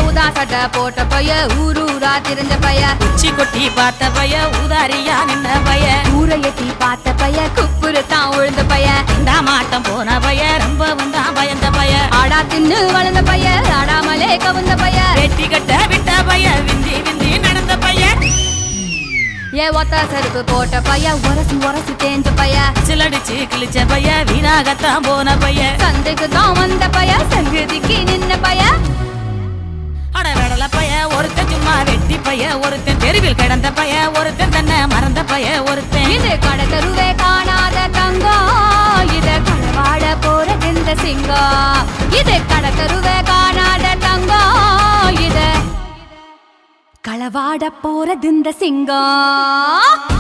ஊதா சட்டை போட்ட பைய ஊரூரா திரிஞ்ச பைய உச்சி கொட்டி பார்த்த பைய ஊதாரியா நின்ன பைய ஊரை எட்டி பார்த்த பைய குப்புரு தான் உழுந்த பைய இந்த மாட்டம் போன பைய ரொம்ப வந்தான் பயந்த பைய ஆடா தின்னு வளர்ந்த பைய ஆடாமலே கவுந்த பைய வெட்டி கட்ட விட்ட பைய விந்தி விந்தி நடந்த பைய ஒத்த செருப்பு போட்ட பைய உரசி தேஞ்ச பைய சிலடிச்சு கிழிச்ச பைய வீணாகத்தான் போன பைய சந்தைக்கு தான் வந்த பைய சங்கதிக்கு நின்ன பைய அட வெடல பைய ஒருத்தன் சும்மா வெட்டி பைய ஒருத்தன் தெருவில் கிடந்த பைய ஒருத்தன் தன்னை மறந்த பைய ஒருத்தன் இது கடத்தருவே காணாத தங்கம் இது களவாட போறது இந்த சிங்கம் இது கடத்தருவே காணாத தங்கம் இது களவாட போறது இந்த சிங்கம்